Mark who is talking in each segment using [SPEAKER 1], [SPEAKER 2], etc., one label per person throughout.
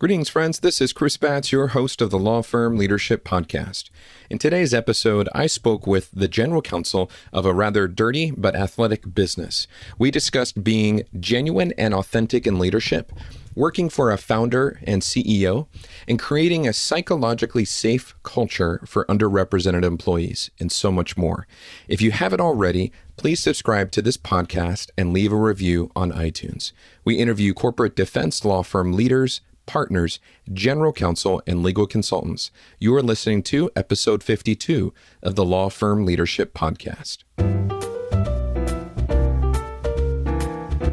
[SPEAKER 1] Greetings, friends. This is Chris Batts, your host of the Law Firm Leadership Podcast. In today's episode, I spoke with the general counsel of a rather dirty but athletic business. We discussed being genuine and authentic in leadership, working for a founder and CEO, and creating a psychologically safe culture for underrepresented employees, and so much more. If you haven't already, please subscribe to this podcast and leave a review on iTunes. We interview corporate defense law firm leaders, partners, general counsel, and legal consultants. You are listening to episode 52 of the Law Firm Leadership Podcast.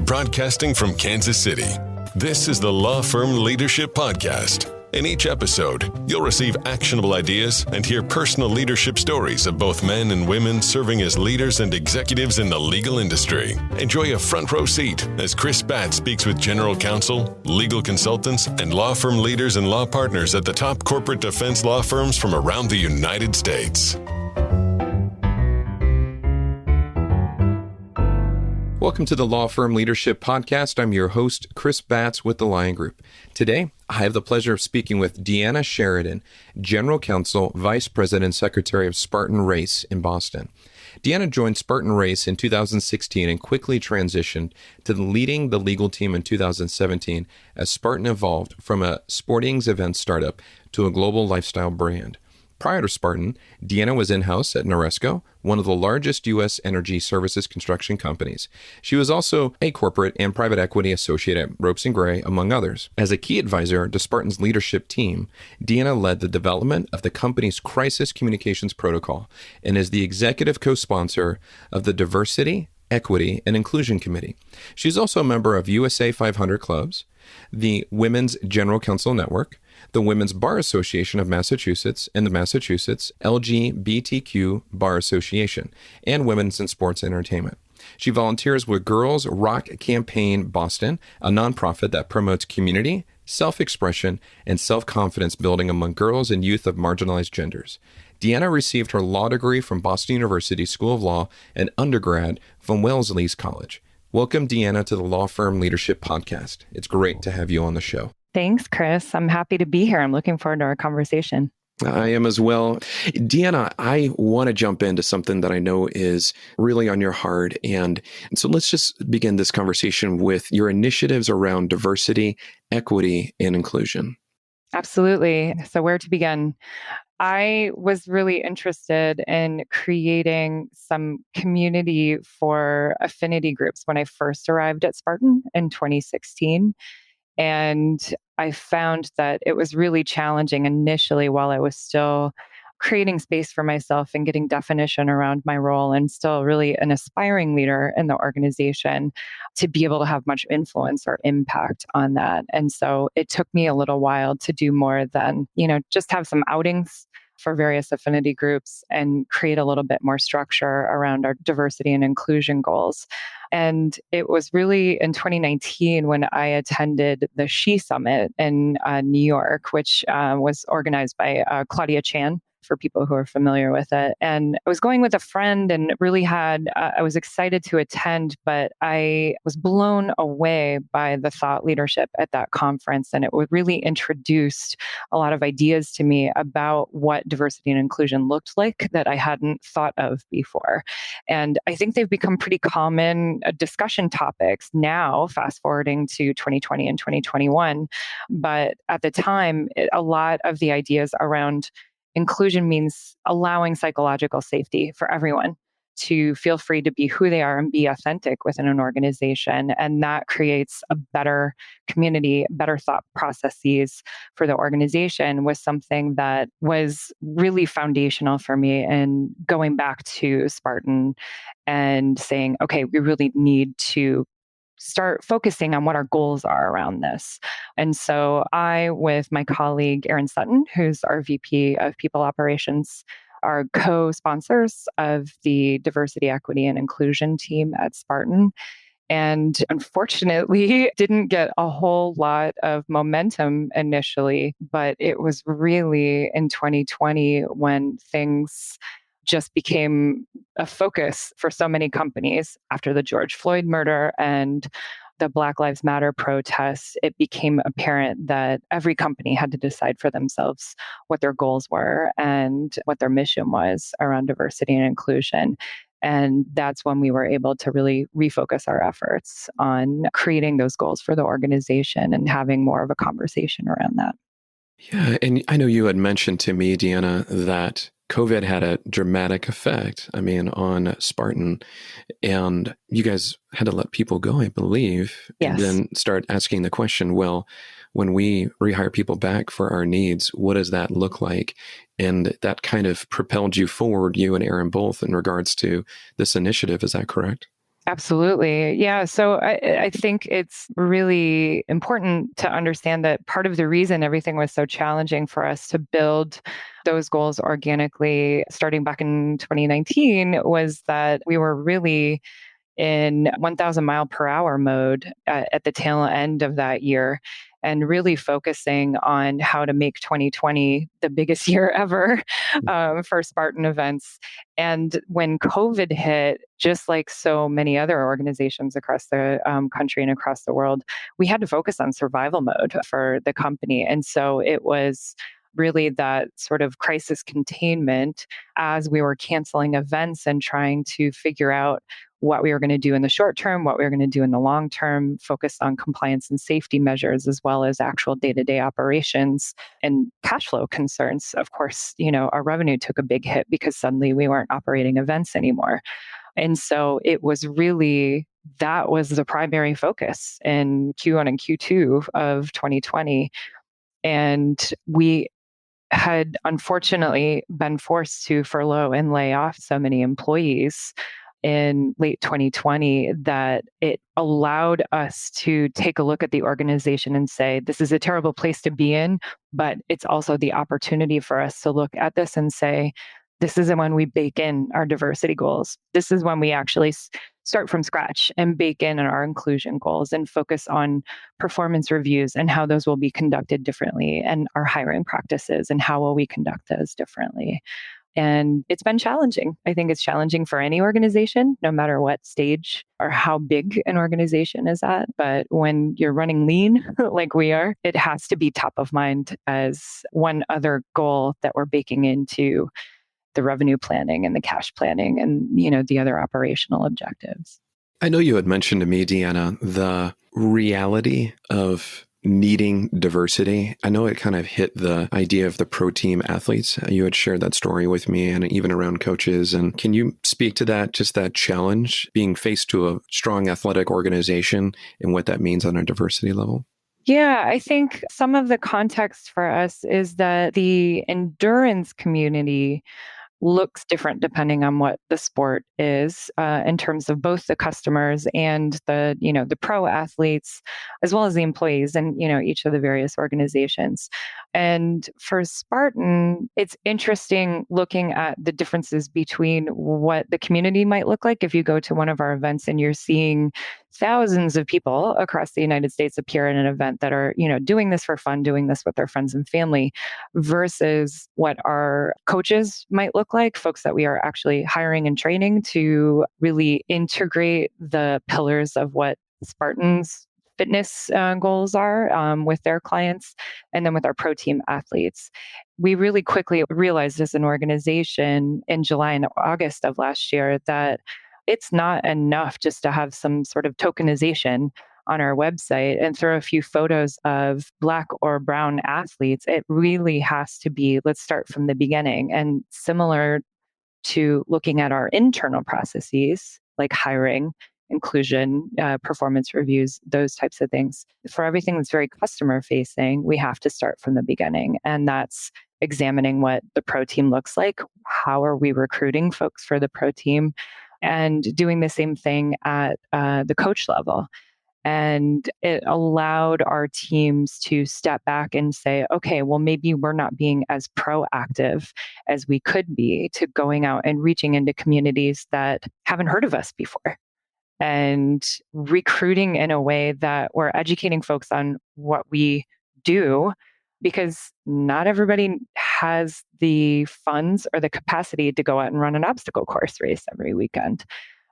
[SPEAKER 2] Broadcasting from Kansas City, this is the Law Firm Leadership Podcast. In each episode, you'll receive actionable ideas and hear personal leadership stories of both men and women serving as leaders and executives in the legal industry. Enjoy a front row seat as Chris Batts speaks with general counsel, legal consultants, and law firm leaders and law partners at the top corporate defense law firms from around the United States.
[SPEAKER 1] Welcome to the Law Firm Leadership Podcast. I'm your host, Chris Batts with the Lion Group. Today, I have the pleasure of speaking with Deanna Sheridan, General Counsel, Vice President, and Secretary of Spartan Race in Boston. Deanna joined Spartan Race in 2016 and quickly transitioned to leading the legal team in 2017 as Spartan evolved from a sporting events startup to a global lifestyle brand. Prior to Spartan, Deanna was in-house at Noresco, one of the largest U.S. energy services construction companies. She was also a corporate and private equity associate at Ropes & Gray, among others. As a key advisor to Spartan's leadership team, Deanna led the development of the company's crisis communications protocol and is the executive co-sponsor of the Diversity, Equity, and Inclusion Committee. She's also a member of USA 500 Clubs, the Women's General Counsel Network, the Women's Bar Association of Massachusetts, and the Massachusetts LGBTQ Bar Association, and Women's in Sports Entertainment. She volunteers with Girls Rock Campaign Boston, a nonprofit that promotes community, self-expression, and self-confidence building among girls and youth of marginalized genders. Deanna received her law degree from Boston University School of Law and undergrad from Wellesley College. Welcome, Deanna, to the Law Firm Leadership Podcast. It's great to have you on the show.
[SPEAKER 3] Thanks, Chris. I'm happy to be here. I'm looking forward to our conversation.
[SPEAKER 1] I am as well. Deanna, I want to jump into something that I know is really on your heart. And so let's just begin this conversation with your initiatives around diversity, equity, and inclusion.
[SPEAKER 3] Absolutely. So where to begin? I was really interested in creating some community for affinity groups when I first arrived at Spartan in 2016. And I found that it was really challenging initially while I was still creating space for myself and getting definition around my role and still really an aspiring leader in the organization to be able to have much influence or impact on that. And so it took me a little while to do more than, just have some outings for various affinity groups and create a little bit more structure around our diversity and inclusion goals. And it was really in 2019 when I attended the She Summit in New York, which was organized by Claudia Chan, for people who are familiar with it. And I was going with a friend and really I was excited to attend, but I was blown away by the thought leadership at that conference. And it really introduced a lot of ideas to me about what diversity and inclusion looked like that I hadn't thought of before. And I think they've become pretty common discussion topics now, fast forwarding to 2020 and 2021. But at the time, a lot of the ideas around inclusion means allowing psychological safety for everyone to feel free to be who they are and be authentic within an organization. And that creates a better community, better thought processes for the organization, was something that was really foundational for me. And going back to Spartan and saying, okay, we really need to start focusing on what our goals are around this. And so I, with my colleague, Erin Sutton, who's our VP of People Operations, are co-sponsors of the Diversity, Equity, and Inclusion team at Spartan. And unfortunately, didn't get a whole lot of momentum initially, but it was really in 2020 when things just became a focus for so many companies after the George Floyd murder and the Black Lives Matter protests, it became apparent that every company had to decide for themselves what their goals were and what their mission was around diversity and inclusion. And that's when we were able to really refocus our efforts on creating those goals for the organization and having more of a conversation around that.
[SPEAKER 1] Yeah, and I know you had mentioned to me, Deanna, that COVID had a dramatic effect, on Spartan, and you guys had to let people go, I believe, and
[SPEAKER 3] Yes.
[SPEAKER 1] then start asking the question, well, when we rehire people back for our needs, what does that look like? And that kind of propelled you forward, you and Aaron both, in regards to this initiative. Is that correct?
[SPEAKER 3] Absolutely. Yeah. So I think it's really important to understand that part of the reason everything was so challenging for us to build those goals organically starting back in 2019 was that we were really in 1,000 mile per hour mode at the tail end of that year and really focusing on how to make 2020 the biggest year ever for Spartan events. And when COVID hit, just like so many other organizations across the country and across the world, we had to focus on survival mode for the company. And so it was really that sort of crisis containment as we were canceling events and trying to figure out what we were going to do in the short term, what we were going to do in the long term, focused on compliance and safety measures, as well as actual day-to-day operations and cash flow concerns. Of course, our revenue took a big hit because suddenly we weren't operating events anymore. And so it was really, that was the primary focus in Q1 and Q2 of 2020. And we had unfortunately been forced to furlough and lay off so many employees in late 2020 that it allowed us to take a look at the organization and say, this is a terrible place to be in, but it's also the opportunity for us to look at this and say, this is when we bake in our diversity goals. This is when we actually start from scratch and bake in our inclusion goals and focus on performance reviews and how those will be conducted differently and our hiring practices and how will we conduct those differently. And it's been challenging. I think it's challenging for any organization, no matter what stage or how big an organization is at. But when you're running lean like we are, it has to be top of mind as one other goal that we're baking into the revenue planning and the cash planning and, the other operational objectives.
[SPEAKER 1] I know you had mentioned to me, Deanna, the reality of needing diversity. I know it kind of hit the idea of the pro team athletes. You had shared that story with me and even around coaches. And can you speak to that, just that challenge, being faced to a strong athletic organization and what that means on a diversity level?
[SPEAKER 3] Yeah, I think some of the context for us is that the endurance community looks different depending on what the sport is in terms of both the customers and the pro athletes as well as the employees and each of the various organizations. And for Spartan, it's interesting looking at the differences between what the community might look like if you go to one of our events and you're seeing thousands of people across the United States appear in an event that are doing this for fun, doing this with their friends and family, versus what our coaches might look like, folks that we are actually hiring and training to really integrate the pillars of what Spartans fitness goals are with their clients and then with our pro team athletes. We really quickly realized as an organization in July and August of last year that it's not enough just to have some sort of tokenization on our website and throw a few photos of Black or brown athletes. It really has to be, let's start from the beginning. And similar to looking at our internal processes, like hiring, inclusion, performance reviews, those types of things. For everything that's very customer facing, we have to start from the beginning. And that's examining what the pro team looks like. How are we recruiting folks for the pro team? And doing the same thing at the coach level. And it allowed our teams to step back and say, okay, well, maybe we're not being as proactive as we could be to going out and reaching into communities that haven't heard of us before and recruiting in a way that we're educating folks on what we do, because not everybody has the funds or the capacity to go out and run an obstacle course race every weekend.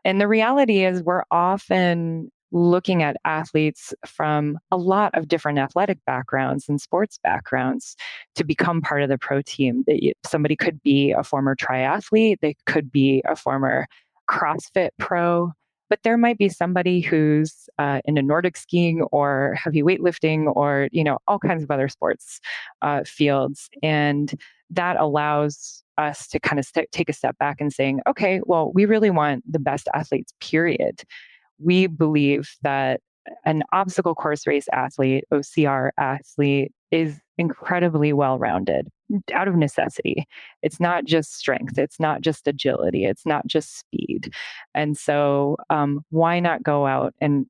[SPEAKER 3] And the reality is we're often looking at athletes from a lot of different athletic backgrounds and sports backgrounds to become part of the pro team. Somebody could be a former triathlete, they could be a former CrossFit pro, but there might be somebody who's into Nordic skiing or heavy weightlifting or, all kinds of other sports fields. And that allows us to kind of take a step back and saying, okay, well, we really want the best athletes, period. We believe that an obstacle course race athlete, OCR athlete, is incredibly well-rounded out of necessity. It's not just strength. It's not just agility. It's not just speed. And so why not go out and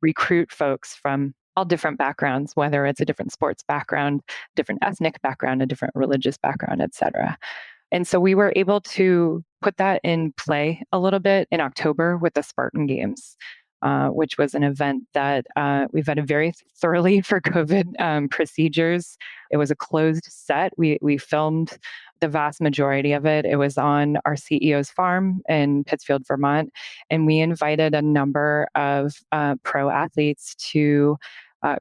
[SPEAKER 3] recruit folks from all different backgrounds, whether it's a different sports background, different ethnic background, a different religious background, et cetera. And so we were able to put that in play a little bit in October with the Spartan Games, which was an event that we vetted very thoroughly for COVID procedures. It was a closed set. We filmed the vast majority of it. It was on our CEO's farm in Pittsfield, Vermont. And we invited a number of pro athletes to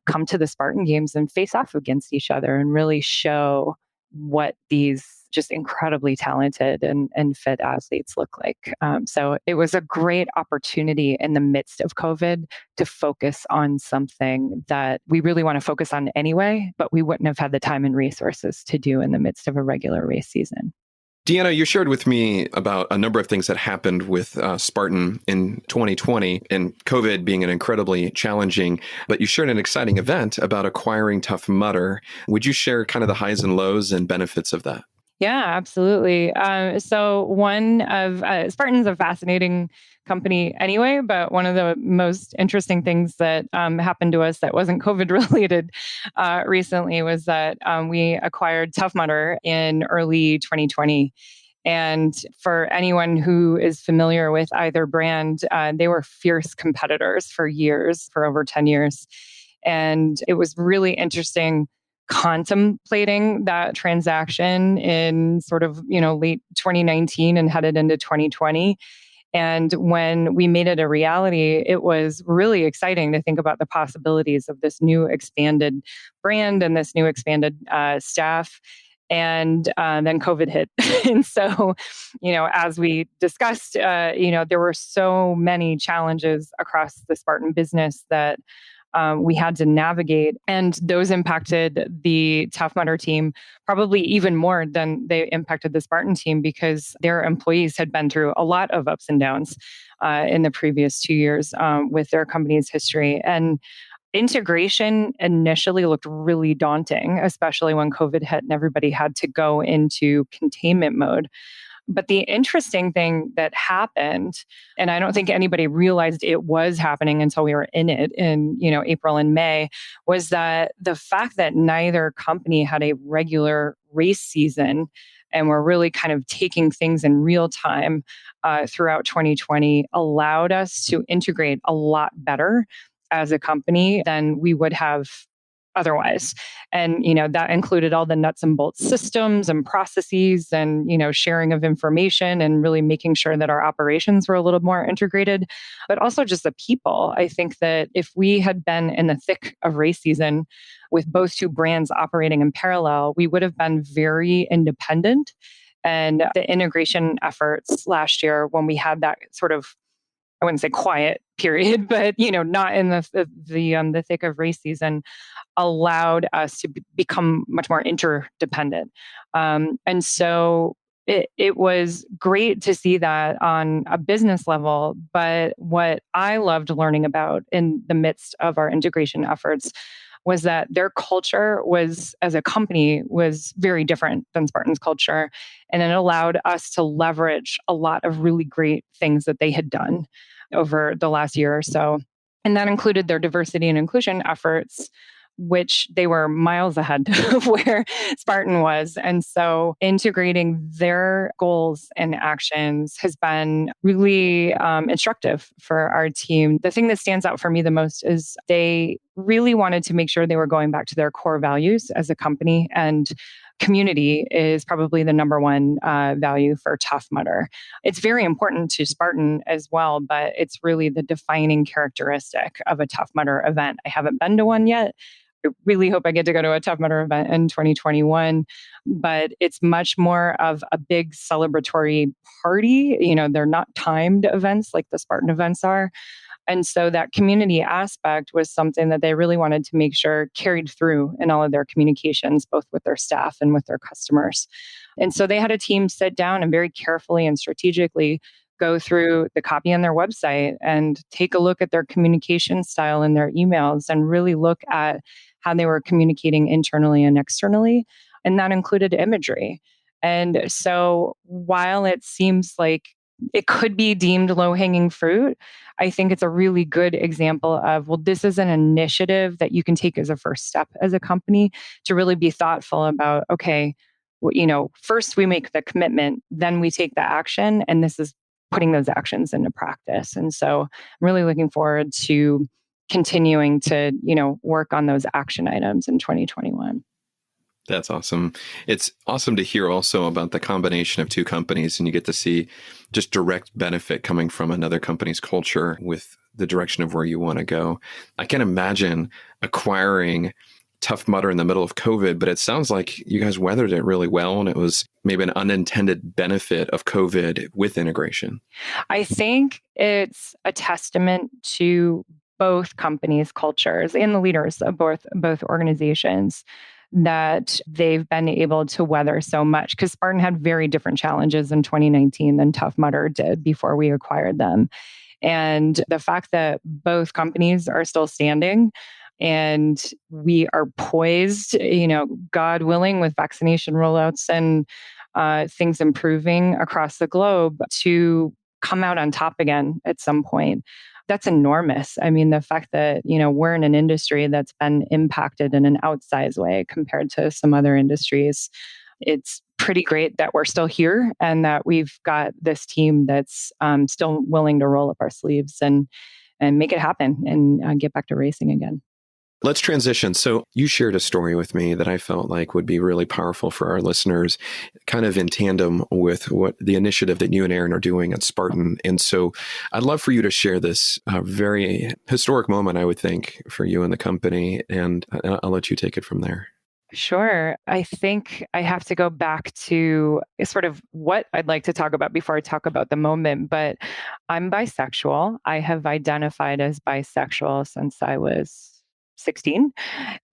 [SPEAKER 3] come to the Spartan Games and face off against each other and really show what these just incredibly talented and fit athletes look like. So it was a great opportunity in the midst of COVID to focus on something that we really want to focus on anyway, but we wouldn't have had the time and resources to do in the midst of a regular race season.
[SPEAKER 1] Deanna, you shared with me about a number of things that happened with Spartan in 2020 and COVID being an incredibly challenging, but you shared an exciting event about acquiring Tough Mudder. Would you share kind of the highs and lows and benefits of that?
[SPEAKER 3] Yeah, absolutely. So one of Spartan's a fascinating company anyway, but one of the most interesting things that happened to us that wasn't COVID related recently was that we acquired Tough Mudder in early 2020. And for anyone who is familiar with either brand, they were fierce competitors for years, for over 10 years. And it was really interesting contemplating that transaction in sort of, late 2019 and headed into 2020. And when we made it a reality, it was really exciting to think about the possibilities of this new expanded brand and this new expanded staff. And then COVID hit. And so, as we discussed, there were so many challenges across the Spartan business that we had to navigate. And those impacted the Tough Mudder team probably even more than they impacted the Spartan team because their employees had been through a lot of ups and downs in the previous 2 years with their company's history. And integration initially looked really daunting, especially when COVID hit and everybody had to go into containment mode. But the interesting thing that happened, and I don't think anybody realized it was happening until we were in it in, April and May, was that the fact that neither company had a regular race season and were really kind of taking things in real time throughout 2020 allowed us to integrate a lot better as a company than we would have otherwise. And, that included all the nuts and bolts systems and processes and, sharing of information and really making sure that our operations were a little more integrated, but also just the people. I think that if we had been in the thick of race season with both two brands operating in parallel, we would have been very independent. And the integration efforts last year, when we had that sort of, I wouldn't say quiet period, but not in the thick of race season, allowed us to become much more interdependent. And so it was great to see that on a business level. But what I loved learning about in the midst of our integration efforts was that their culture was, as a company, was very different than Spartan's culture. And it allowed us to leverage a lot of really great things that they had done over the last year or so. And that included their diversity and inclusion efforts, which they were miles ahead of where Spartan was. And so integrating their goals and actions has been really instructive for our team. The thing that stands out for me the most is they really wanted to make sure they were going back to their core values as a company. And community is probably the number one value for Tough Mudder. It's very important to Spartan as well, but it's really the defining characteristic of a Tough Mudder event. I haven't been to one yet. I really hope I get to go to a Tough Mudder event in 2021, but it's much more of a big celebratory party. They're not timed events like the Spartan events are. And so that community aspect was something that they really wanted to make sure carried through in all of their communications, both with their staff and with their customers. And so they had a team sit down and very carefully and strategically go through the copy on their website and take a look at their communication style in their emails and really look at how they were communicating internally and externally. And that included imagery. And so while it seems like it could be deemed low-hanging fruit, I think it's a really good example of, well, this is an initiative that you can take as a first step as a company to really be thoughtful about, okay, first we make the commitment, then we take the action, and this is putting those actions into practice. And so I'm really looking forward to continuing to, work on those action items in 2021.
[SPEAKER 1] That's awesome. It's awesome to hear also about the combination of two companies, and you get to see just direct benefit coming from another company's culture with the direction of where you want to go. I can imagine acquiring Tough Mudder in the middle of COVID, but it sounds like you guys weathered it really well, and it was maybe an unintended benefit of COVID with integration.
[SPEAKER 3] I think it's a testament to both companies' cultures and the leaders of both organizations that they've been able to weather so much, because Spartan had very different challenges in 2019 than Tough Mudder did before we acquired them. And the fact that both companies are still standing and we are poised, God willing, with vaccination rollouts and things improving across the globe to come out on top again at some point. That's enormous. I mean, the fact that, we're in an industry that's been impacted in an outsized way compared to some other industries, it's pretty great that we're still here and that we've got this team that's still willing to roll up our sleeves and make it happen and get back to racing again.
[SPEAKER 1] Let's transition. So you shared a story with me that I felt like would be really powerful for our listeners, kind of in tandem with what the initiative that you and Aaron are doing at Spartan. And so I'd love for you to share this very historic moment, I would think, for you and the company. And I'll let you take it from there.
[SPEAKER 3] Sure. I think I have to go back to sort of what I'd like to talk about before I talk about the moment, but I'm bisexual. I have identified as bisexual since I was 16.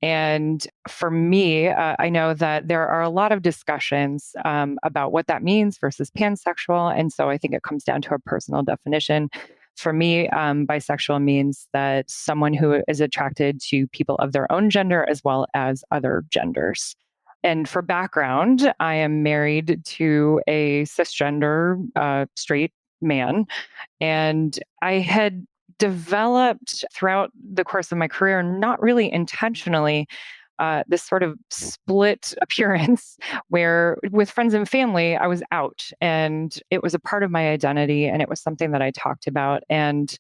[SPEAKER 3] And for me, I know that there are a lot of discussions about what that means versus pansexual. And so I think it comes down to a personal definition. For me, bisexual means that someone who is attracted to people of their own gender as well as other genders. And for background, I am married to a cisgender straight man. And I had developed throughout the course of my career, not really intentionally, this sort of split appearance where with friends and family, I was out and it was a part of my identity and it was something that I talked about. And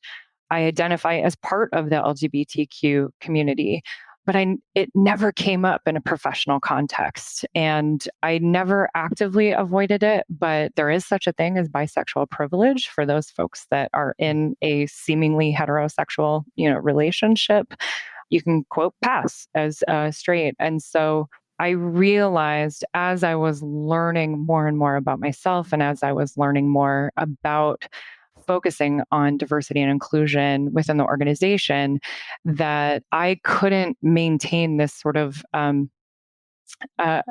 [SPEAKER 3] I identify as part of the LGBTQ community. But it never came up in a professional context. And I never actively avoided it, but there is such a thing as bisexual privilege for those folks that are in a seemingly heterosexual, relationship. You can, quote, pass as straight. And so I realized as I was learning more and more about myself and as I was learning more about focusing on diversity and inclusion within the organization, that I couldn't maintain this sort of, I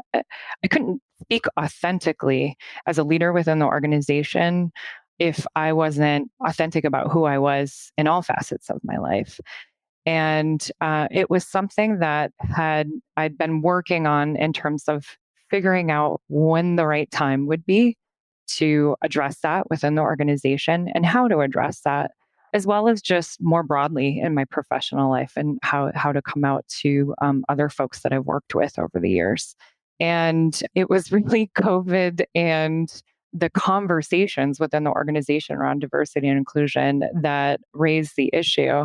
[SPEAKER 3] couldn't speak authentically as a leader within the organization if I wasn't authentic about who I was in all facets of my life. And it was something that I'd been working on in terms of figuring out when the right time would be to address that within the organization and how to address that, as well as just more broadly in my professional life and how to come out to other folks that I've worked with over the years. And it was really COVID and the conversations within the organization around diversity and inclusion that raised the issue.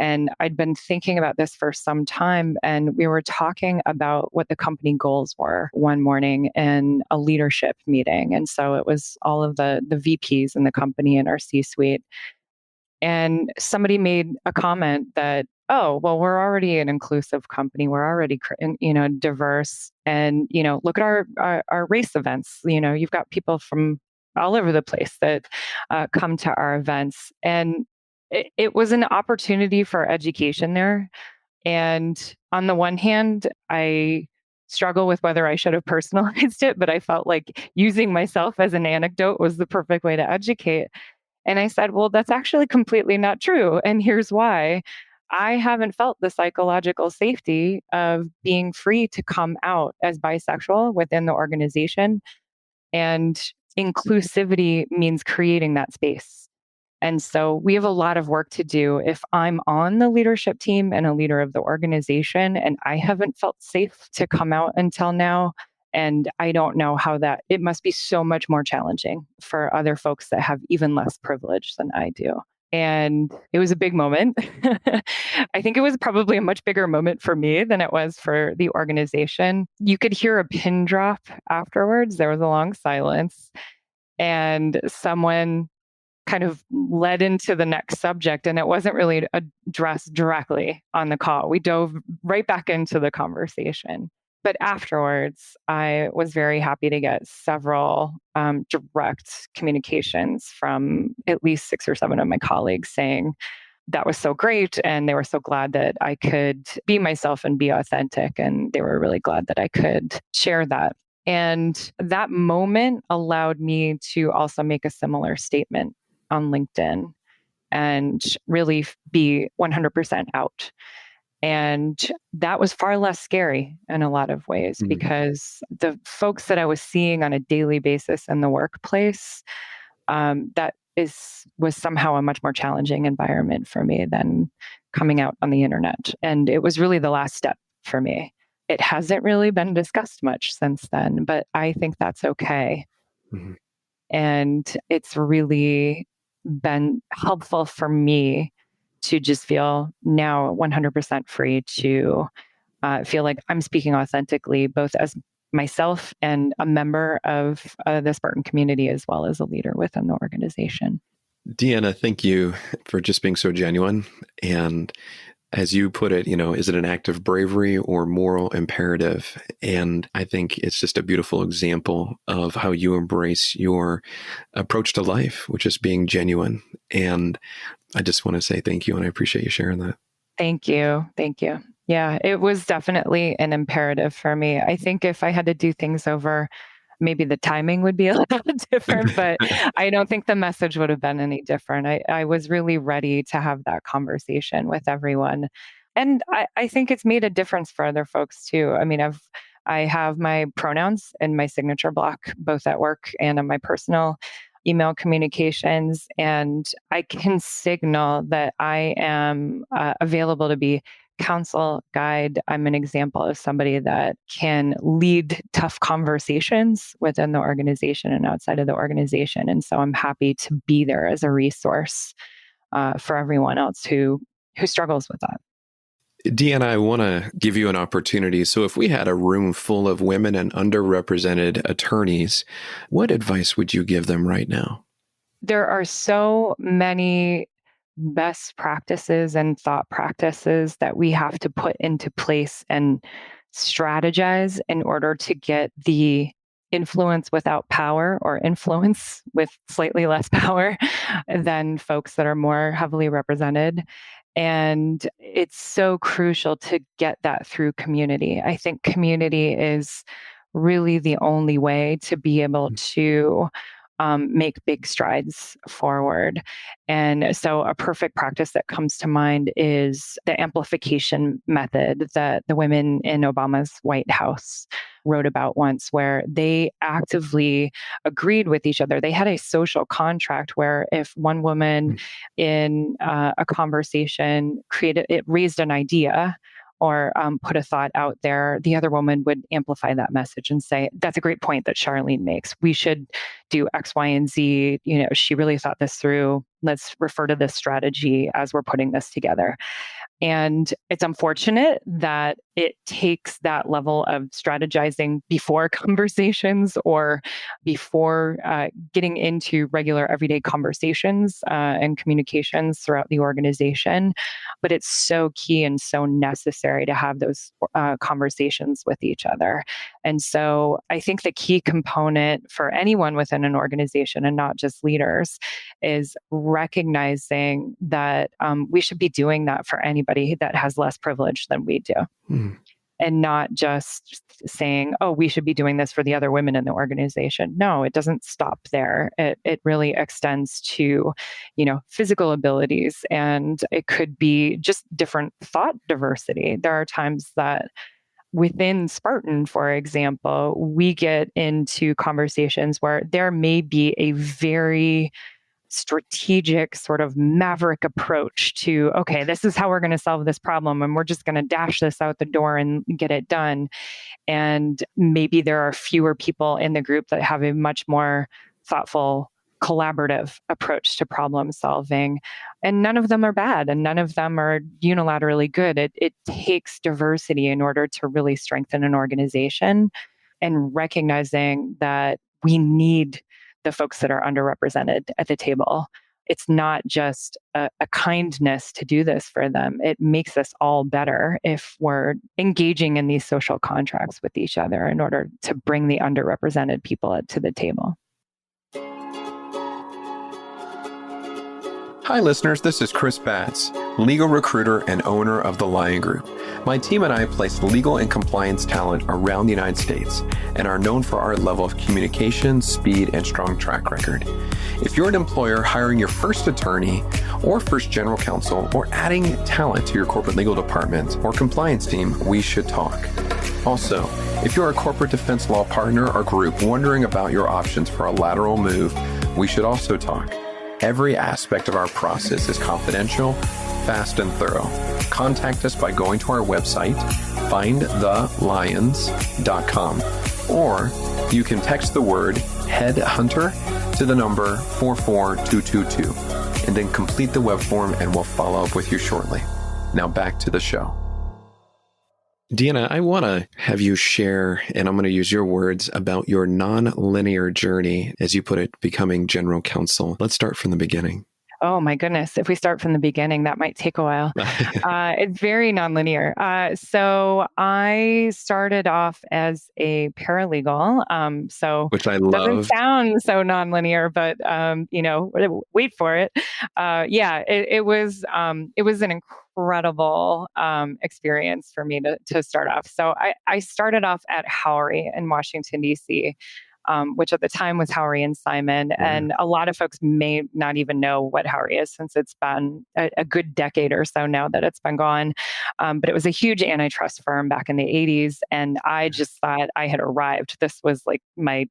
[SPEAKER 3] And I'd been thinking about this for some time, and we were talking about what the company goals were one morning in a leadership meeting. And so it was all of the VPs in the company and our C-suite. And somebody made a comment that, oh, well, we're already an inclusive company. We're already, diverse. And, look at our race events. You've got people from all over the place that come to our events. And it was an opportunity for education there. And on the one hand, I struggle with whether I should have personalized it, but I felt like using myself as an anecdote was the perfect way to educate. And I said, well, that's actually completely not true. And here's why. I haven't felt the psychological safety of being free to come out as bisexual within the organization. And inclusivity means creating that space. And so we have a lot of work to do. If I'm on the leadership team and a leader of the organization, and I haven't felt safe to come out until now, and I don't know how it must be so much more challenging for other folks that have even less privilege than I do. And it was a big moment. I think it was probably a much bigger moment for me than it was for the organization. You could hear a pin drop afterwards. There was a long silence, and someone kind of led into the next subject, and it wasn't really addressed directly on the call. We dove right back into the conversation. But afterwards, I was very happy to get several direct communications from at least 6 or 7 of my colleagues saying that was so great. And they were so glad that I could be myself and be authentic. And they were really glad that I could share that. And that moment allowed me to also make a similar statement on LinkedIn and really be 100% out. And that was far less scary in a lot of ways because the folks that I was seeing on a daily basis in the workplace, was somehow a much more challenging environment for me than coming out on the internet. And it was really the last step for me. It hasn't really been discussed much since then, but I think that's okay. Mm-hmm. And it's really been helpful for me to just feel now 100% free to feel like I'm speaking authentically, both as myself and a member of the Spartan community, as well as a leader within the organization.
[SPEAKER 1] Deanna, thank you for just being so genuine. And as you put it, is it an act of bravery or moral imperative? And I think it's just a beautiful example of how you embrace your approach to life, which is being genuine. And I just want to say thank you, and I appreciate you sharing that.
[SPEAKER 3] Thank you. Thank you. Yeah, it was definitely an imperative for me. I think if I had to do things over, maybe the timing would be a little different, but I don't think the message would have been any different. I was really ready to have that conversation with everyone. And I think it's made a difference for other folks too. I mean, I have my pronouns in my signature block, both at work and on my personal email communications, and I can signal that I am available to be counsel, guide. I'm an example of somebody that can lead tough conversations within the organization and outside of the organization. And so I'm happy to be there as a resource for everyone else who struggles with that.
[SPEAKER 1] Deanna, I want to give you an opportunity. So if we had a room full of women and underrepresented attorneys, what advice would you give them right now?
[SPEAKER 3] There are so many best practices and thought practices that we have to put into place and strategize in order to get the influence without power, or influence with slightly less power than folks that are more heavily represented. And it's so crucial to get that through community. I think community is really the only way to be able to make big strides forward. And so a perfect practice that comes to mind is the amplification method that the women in Obama's White House wrote about once, where they actively agreed with each other. They had a social contract where if one woman in a conversation raised an idea or put a thought out there, the other woman would amplify that message and say, that's a great point that Charlene makes. We should do X, Y, and Z. She really thought this through. Let's refer to this strategy as we're putting this together. And it's unfortunate that it takes that level of strategizing before conversations or before getting into regular everyday conversations and communications throughout the organization. But it's so key and so necessary to have those conversations with each other. And so I think the key component for anyone within an organization, and not just leaders, is recognizing that we should be doing that for anybody that has less privilege than we do. And not just saying, oh, we should be doing this for the other women in the organization. No, it doesn't stop there. It really extends to, physical abilities, and it could be just different thought diversity. There are times that within Spartan, for example, we get into conversations where there may be a very strategic sort of maverick approach to, okay, this is how we're going to solve this problem, and we're just going to dash this out the door and get it done. And maybe there are fewer people in the group that have a much more thoughtful, collaborative approach to problem solving. And none of them are bad, and none of them are unilaterally good. It takes diversity in order to really strengthen an organization, and recognizing that we need the folks that are underrepresented at the table. It's not just a kindness to do this for them. It makes us all better if we're engaging in these social contracts with each other in order to bring the underrepresented people to the table.
[SPEAKER 1] Hi, listeners. This is Chris Batts, legal recruiter and owner of the Lion Group. My team and I place legal and compliance talent around the United States and are known for our level of communication, speed, and strong track record. If you're an employer hiring your first attorney or first general counsel, or adding talent to your corporate legal department or compliance team, we should talk. Also, if you're a corporate defense law partner or group wondering about your options for a lateral move, we should also talk. Every aspect of our process is confidential, fast, and thorough. Contact us by going to our website, findthelions.com, or you can text the word headhunter to the number 44222, and then complete the web form and we'll follow up with you shortly. Now back to the show. Deanna, I want to have you share, and I'm going to use your words, about your non-linear journey, as you put it, becoming general counsel. Let's start from the beginning.
[SPEAKER 3] Oh my goodness. If we start from the beginning, that might take a while. It's very nonlinear. So I started off as a paralegal.
[SPEAKER 1] Which I love.
[SPEAKER 3] Doesn't sound so nonlinear, but wait for it. It was an incredible experience for me to start off. So I started off at Howry in Washington, D.C., which at the time was Howry and Simon. Yeah. And a lot of folks may not even know what Howry is, since it's been a good decade or so now that it's been gone. But it was a huge antitrust firm back in the 80s. And I just thought I had arrived. This was like my,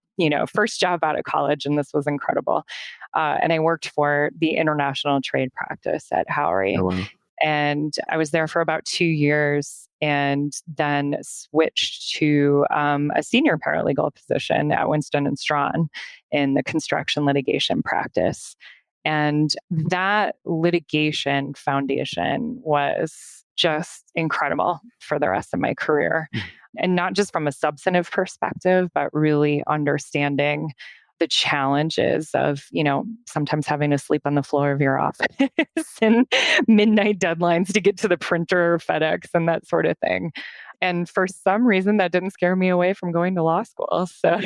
[SPEAKER 3] first job out of college, and this was incredible. And I worked for the international trade practice at Howry.
[SPEAKER 1] Oh, wow.
[SPEAKER 3] And I was there for about 2 years, and then switched to a senior paralegal position at Winston & Strawn in the construction litigation practice. And that litigation foundation was just incredible for the rest of my career. And not just from a substantive perspective, but really understanding the challenges of, sometimes having to sleep on the floor of your office and midnight deadlines to get to the printer or FedEx and that sort of thing. And for some reason, that didn't scare me away from going to law school. So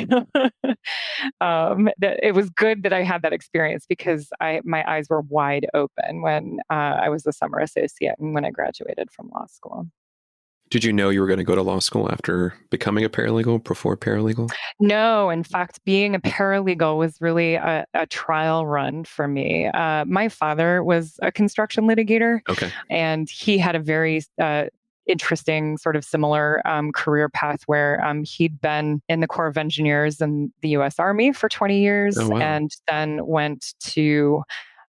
[SPEAKER 3] it was good that I had that experience, because my eyes were wide open when I was a summer associate and when I graduated from law school.
[SPEAKER 1] Did you know you were going to go to law school after becoming a paralegal, before paralegal?
[SPEAKER 3] No, in fact, being a paralegal was really a trial run for me. My father was a construction litigator,
[SPEAKER 1] okay,
[SPEAKER 3] and he had a very interesting sort of similar career path where he'd been in the Corps of Engineers in the U.S. Army for 20 years,
[SPEAKER 1] oh, wow,
[SPEAKER 3] and then went to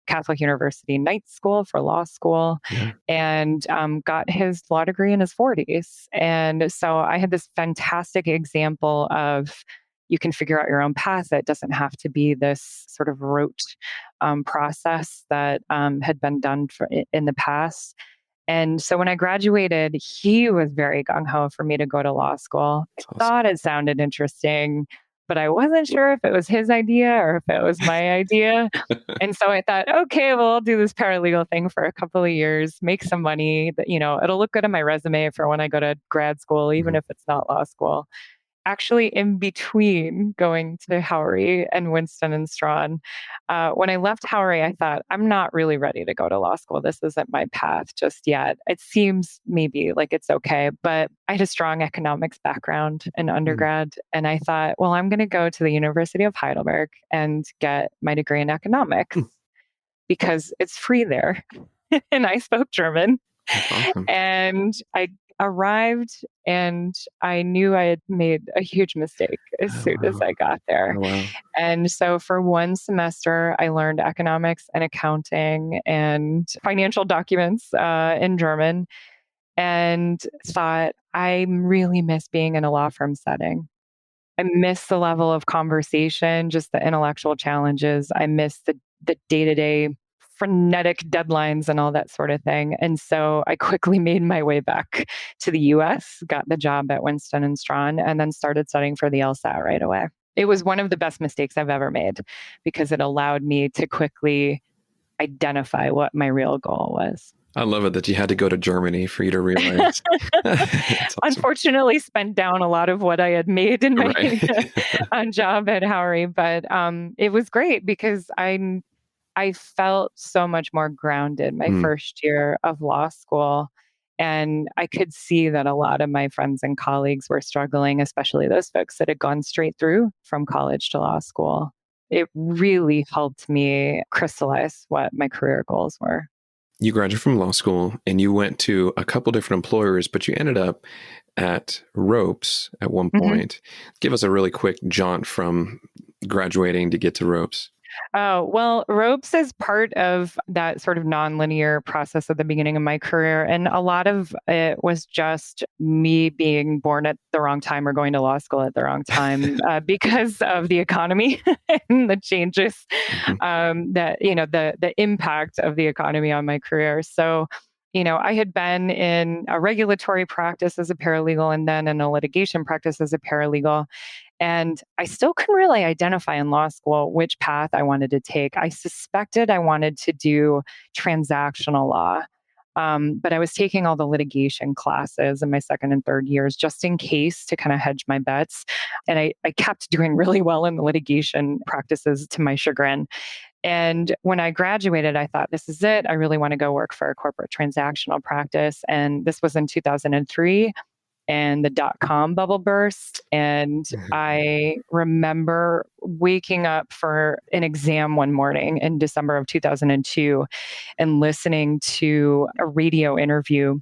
[SPEAKER 3] Catholic University night school for law school,
[SPEAKER 1] Yeah.
[SPEAKER 3] and got his law degree in his 40s. And so I had this fantastic example of you can figure out your own path. It doesn't have to be this sort of rote process that had been done in the past. And so when I graduated, he was very gung ho for me to go to law school. I
[SPEAKER 1] That's awesome.
[SPEAKER 3] thought it sounded interesting, but I wasn't sure if it was his idea or if it was my idea. And so I thought, okay, well, I'll do this paralegal thing for a couple of years, make some money that, it'll look good on my resume for when I go to grad school, even
[SPEAKER 1] Mhm.
[SPEAKER 3] if it's not law school. Actually, in between going to Howry and Winston and Strawn, when I left Howry, I thought, I'm not really ready to go to law school. This isn't my path just yet. It seems maybe like it's okay, but I had a strong economics background in
[SPEAKER 1] Mm.
[SPEAKER 3] undergrad. And I thought, well, I'm going to go to the University of Heidelberg and get my degree in economics
[SPEAKER 1] Mm.
[SPEAKER 3] because it's free there. And I spoke German.
[SPEAKER 1] That's awesome.
[SPEAKER 3] And I arrived and I knew I had made a huge mistake as
[SPEAKER 1] Oh,
[SPEAKER 3] soon as
[SPEAKER 1] wow.
[SPEAKER 3] I got there.
[SPEAKER 1] Oh, wow.
[SPEAKER 3] And so for one semester, I learned economics and accounting and financial documents in German, and thought, I really miss being in a law firm setting. I miss the level of conversation, just the intellectual challenges. I miss the day-to-day frenetic deadlines and all that sort of thing. And so I quickly made my way back to the US, got the job at Winston and Strawn, and then started studying for the LSAT right away. It was one of the best mistakes I've ever made because it allowed me to quickly identify what my real goal was.
[SPEAKER 1] I love it that you had to go to Germany for you to realize. That's awesome.
[SPEAKER 3] Unfortunately, spent down a lot of what I had made in my
[SPEAKER 1] Right.
[SPEAKER 3] job at Howry, but it was great because I felt so much more grounded my
[SPEAKER 1] Mm.
[SPEAKER 3] first year of law school. And I could see that a lot of my friends and colleagues were struggling, especially those folks that had gone straight through from college to law school. It really helped me crystallize what my career goals were.
[SPEAKER 1] You graduated from law school and you went to a couple different employers, but you ended up at Ropes at one
[SPEAKER 3] Mhm.
[SPEAKER 1] point. Give us a really quick jaunt from graduating to get to Ropes.
[SPEAKER 3] Oh, well, ropes is part of that sort of nonlinear process at the beginning of my career. And a lot of it was just me being born at the wrong time or going to law school at the wrong time because of the economy and the changes
[SPEAKER 1] Mhm.
[SPEAKER 3] the impact of the economy on my career. So, I had been in a regulatory practice as a paralegal and then in a litigation practice as a paralegal. And I still couldn't really identify in law school which path I wanted to take. I suspected I wanted to do transactional law. But I was taking all the litigation classes in my second and third years just in case to kind of hedge my bets. And I kept doing really well in the litigation practices to my chagrin. And when I graduated, I thought, this is it. I really want to go work for a corporate transactional practice. And this was in 2003 and the dot-com bubble burst. And I remember waking up for an exam one morning in December of 2002 and listening to a radio interview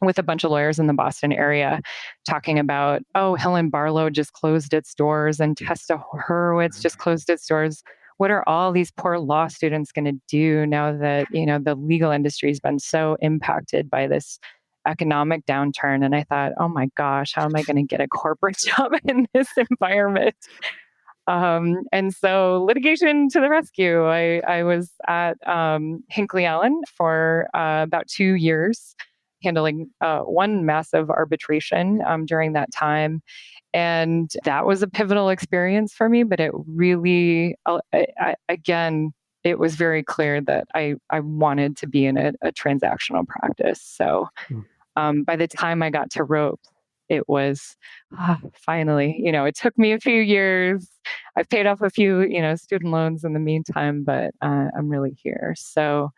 [SPEAKER 3] with a bunch of lawyers in the Boston area talking about, oh, Helen Barlow just closed its doors and Testa Horowitz just closed its doors. What are all these poor law students going to do now that, the legal industry has been so impacted by this economic downturn? And I thought, oh my gosh, how am I going to get a corporate job in this environment? And so litigation to the rescue. I was at Hinckley Allen for about 2 years, handling one massive arbitration during that time. And that was a pivotal experience for me, but it really, again, it was very clear that I wanted to be in a transactional practice. So
[SPEAKER 1] Mm.
[SPEAKER 3] by the time I got to ropes, it was finally, it took me a few years. I've paid off a few, student loans in the meantime, but I'm really here. So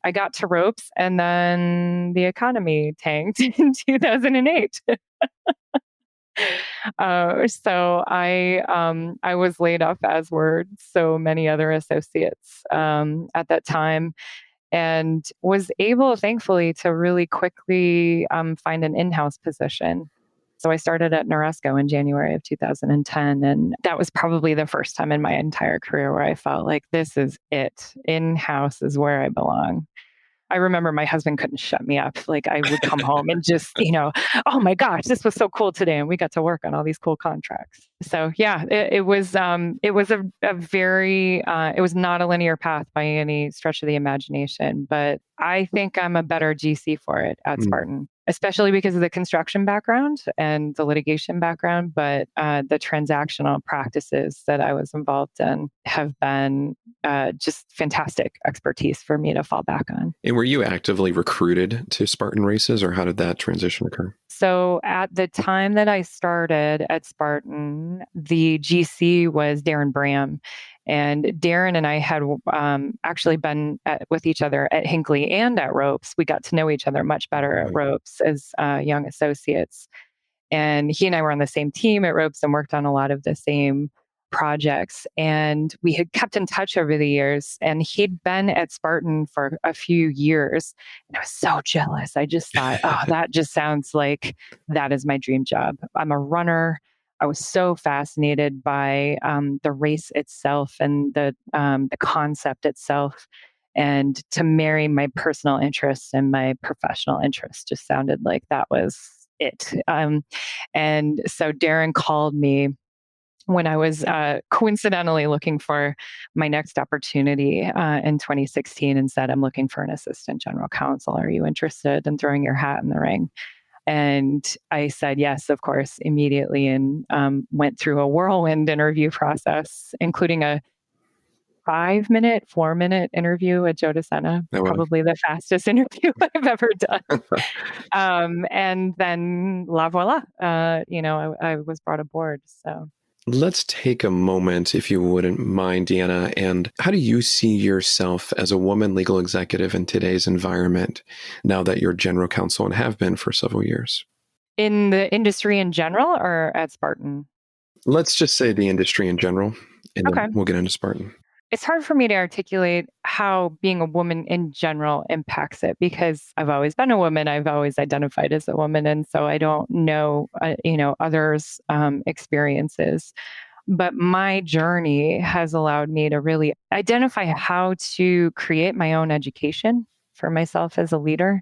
[SPEAKER 3] I got to ropes and then the economy tanked in 2008. So I was laid off, as were so many other associates at that time, and was able, thankfully, to really quickly find an in-house position. So I started at Noresco in January of 2010. And that was probably the first time in my entire career where I felt like this is it. In-house is where I belong. I remember my husband couldn't shut me up. Like I would come home and just, oh my gosh, this was so cool today. And we got to work on all these cool contracts. So yeah, it was a very, it was not a linear path by any stretch of the imagination, but I think I'm a better GC for it at Spartan, especially because of the construction background and the litigation background. But the transactional practices that I was involved in have been just fantastic expertise for me to fall back on.
[SPEAKER 1] And were you actively recruited to Spartan races, or how did that transition occur?
[SPEAKER 3] So at the time that I started at Spartan, the GC was Darren Bram. And Darren and I had actually been with each other at Hinckley and at Ropes. We got to know each other much better at Ropes as young associates. And he and I were on the same team at Ropes and worked on a lot of the same projects. And we had kept in touch over the years. And he'd been at Spartan for a few years. And I was so jealous. I just thought, oh, that just sounds like that is my dream job. I'm a runner. I was so fascinated by the race itself and the concept itself. And to marry my personal interests and my professional interests just sounded like that was it. And so Darren called me when I was coincidentally looking for my next opportunity in 2016 and said, I'm looking for an assistant general counsel. Are you interested in throwing your hat in the ring? And I said, yes, of course, immediately, and went through a whirlwind interview process, including a 5-minute, 4-minute interview at Joe Sena, probably the fastest interview I've ever done. And then la voila, I was brought aboard. So
[SPEAKER 1] let's take a moment, if you wouldn't mind, Deanna. And how do you see yourself as a woman legal executive in today's environment, now that you're general counsel and have been for several years?
[SPEAKER 3] In the industry in general or at Spartan?
[SPEAKER 1] Let's just say the industry in general, and then we'll get into Spartan.
[SPEAKER 3] It's hard for me to articulate how being a woman in general impacts it, because I've always been a woman. I've always identified as a woman. And so I don't know, others' experiences. But my journey has allowed me to really identify how to create my own education for myself as a leader.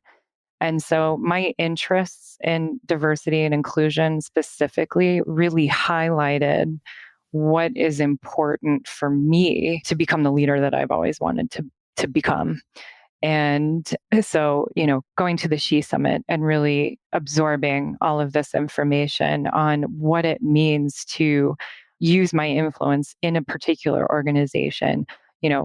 [SPEAKER 3] And so my interests in diversity and inclusion specifically really highlighted what is important for me to become the leader that I've always wanted to become. And so, going to the She Summit and really absorbing all of this information on what it means to use my influence in a particular organization,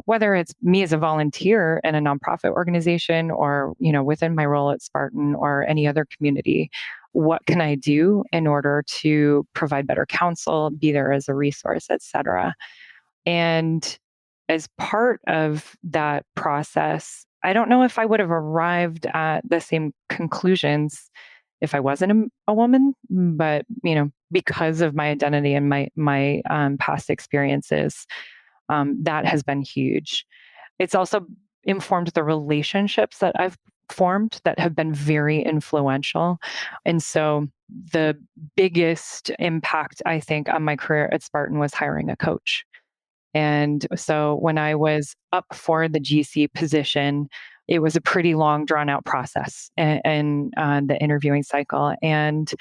[SPEAKER 3] whether it's me as a volunteer in a nonprofit organization or, within my role at Spartan or any other community, what can I do in order to provide better counsel, be there as a resource, et cetera. And as part of that process, I don't know if I would have arrived at the same conclusions if I wasn't a woman, but, because of my identity and my past experiences, that has been huge. It's also informed the relationships that I've formed that have been very influential. And so the biggest impact, I think, on my career at Spartan was hiring a coach. And so when I was up for the GC position, it was a pretty long, drawn out process in the interviewing cycle. And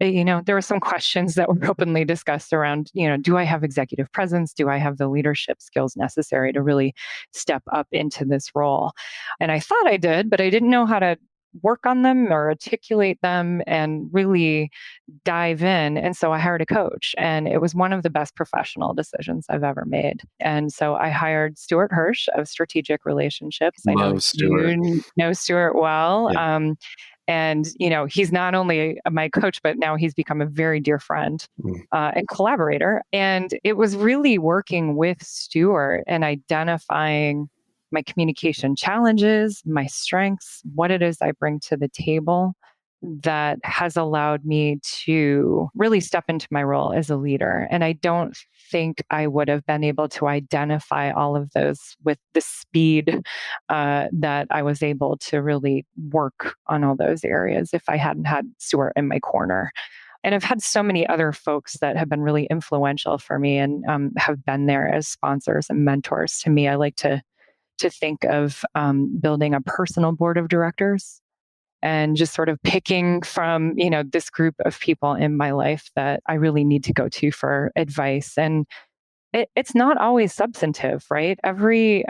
[SPEAKER 3] there were some questions that were openly discussed around, do I have executive presence? Do I have the leadership skills necessary to really step up into this role? And I thought I did, but I didn't know how to work on them or articulate them and really dive in. And so I hired a coach, and it was one of the best professional decisions I've ever made. And so I hired Stuart Hirsch of Strategic Relationships. I know
[SPEAKER 1] Stuart.
[SPEAKER 3] You know Stuart well.
[SPEAKER 1] Yeah.
[SPEAKER 3] And, he's not only my coach, but now he's become a very dear friend and collaborator. And it was really working with Stuart and identifying my communication challenges, my strengths, what it is I bring to the table that has allowed me to really step into my role as a leader. And I don't think I would have been able to identify all of those with the speed that I was able to really work on all those areas if I hadn't had Stuart in my corner. And I've had so many other folks that have been really influential for me and have been there as sponsors and mentors to me. I like to think of building a personal board of directors and just sort of picking from, this group of people in my life that I really need to go to for advice. And it's not always substantive, right? Every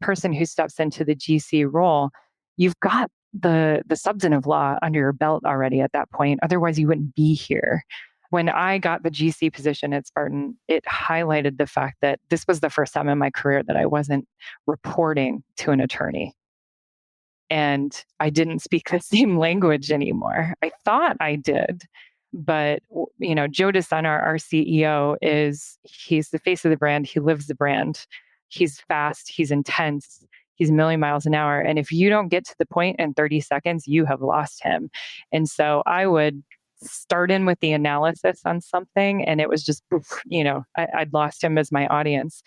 [SPEAKER 3] person who steps into the GC role, you've got the substantive law under your belt already at that point. Otherwise, you wouldn't be here. When I got the GC position at Spartan, it highlighted the fact that this was the first time in my career that I wasn't reporting to an attorney. And I didn't speak the same language anymore. I thought I did, but Joe DeSena, our CEO, he's the face of the brand. He lives the brand. He's fast. He's intense. He's a million miles an hour. And if you don't get to the point in 30 seconds, you have lost him. And so I would start in with the analysis on something, and it was just, I'd lost him as my audience.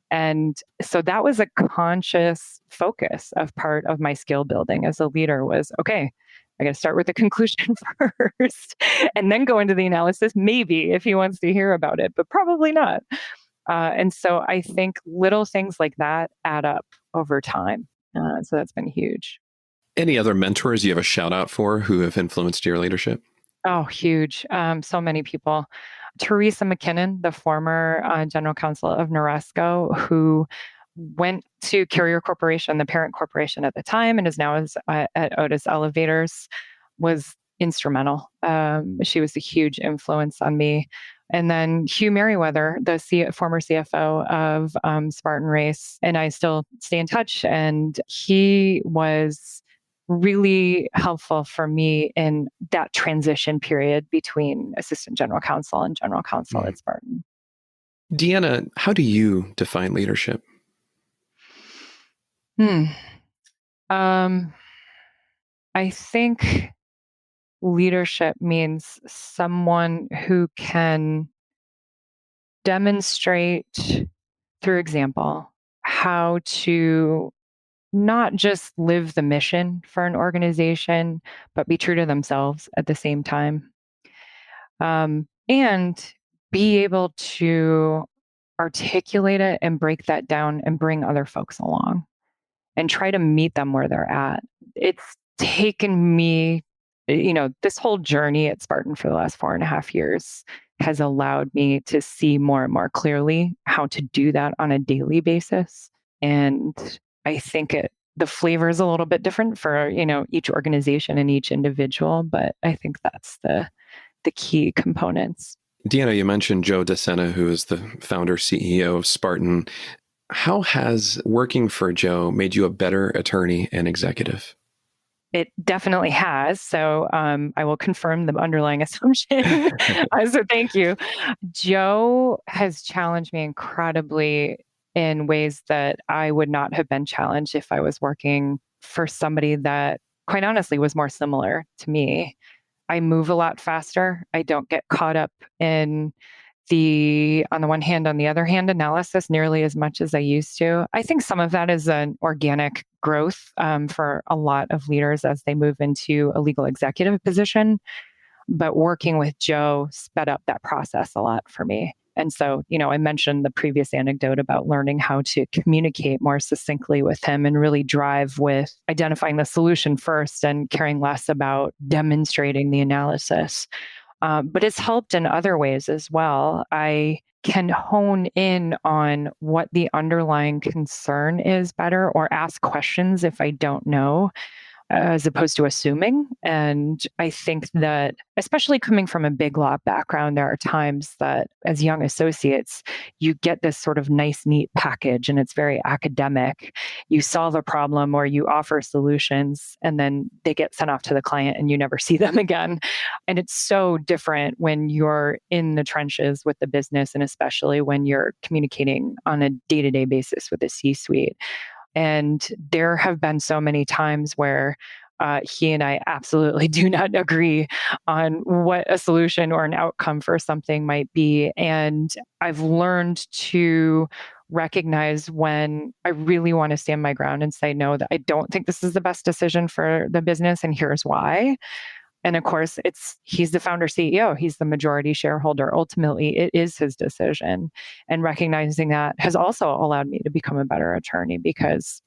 [SPEAKER 3] And so that was a conscious focus of part of my skill building as a leader was, okay, I got to start with the conclusion first and then go into the analysis, maybe if he wants to hear about it, but probably not. And so I think little things like that add up over time. So that's been huge.
[SPEAKER 1] Any other mentors you have a shout out for who have influenced your leadership?
[SPEAKER 3] Oh, huge. So many people. Teresa McKinnon, the former general counsel of Noresco, who went to Carrier Corporation, the parent corporation at the time, and is now at Otis Elevators, was instrumental. She was a huge influence on me. And then Hugh Merriweather, the former CFO of Spartan Race, and I still stay in touch. And he was really helpful for me in that transition period between assistant general counsel and general counsel at Spartan.
[SPEAKER 1] Deanna, how do you define leadership?
[SPEAKER 3] I think leadership means someone who can demonstrate through example how to not just live the mission for an organization, but be true to themselves at the same time. And be able to articulate it and break that down and bring other folks along and try to meet them where they're at. It's taken me, this whole journey at Spartan for the last 4.5 years has allowed me to see more and more clearly how to do that on a daily basis. And I think the flavor is a little bit different for, each organization and each individual, but I think that's the key components.
[SPEAKER 1] Deanna, you mentioned Joe DeSena, who is the founder, CEO of Spartan. How has working for Joe made you a better attorney and executive?
[SPEAKER 3] It definitely has. So I will confirm the underlying assumption. So thank you. Joe has challenged me incredibly in ways that I would not have been challenged if I was working for somebody that, quite honestly, was more similar to me. I move a lot faster. I don't get caught up in on the one hand, on the other hand, analysis nearly as much as I used to. I think some of that is an organic growth for a lot of leaders as they move into a legal executive position. But working with Joe sped up that process a lot for me. And so, I mentioned the previous anecdote about learning how to communicate more succinctly with him and really drive with identifying the solution first and caring less about demonstrating the analysis. But it's helped in other ways as well. I can hone in on what the underlying concern is better or ask questions if I don't know, as opposed to assuming. And I think that, especially coming from a big law background, there are times that as young associates, you get this sort of nice, neat package and it's very academic. You solve a problem or you offer solutions and then they get sent off to the client and you never see them again. And it's so different when you're in the trenches with the business and especially when you're communicating on a day-to-day basis with the C-suite. And there have been so many times where he and I absolutely do not agree on what a solution or an outcome for something might be. And I've learned to recognize when I really want to stand my ground and say, no, that I don't think this is the best decision for the business, and here's why. And of course, he's the founder CEO. He's the majority shareholder. Ultimately, it is his decision. And recognizing that has also allowed me to become a better attorney, because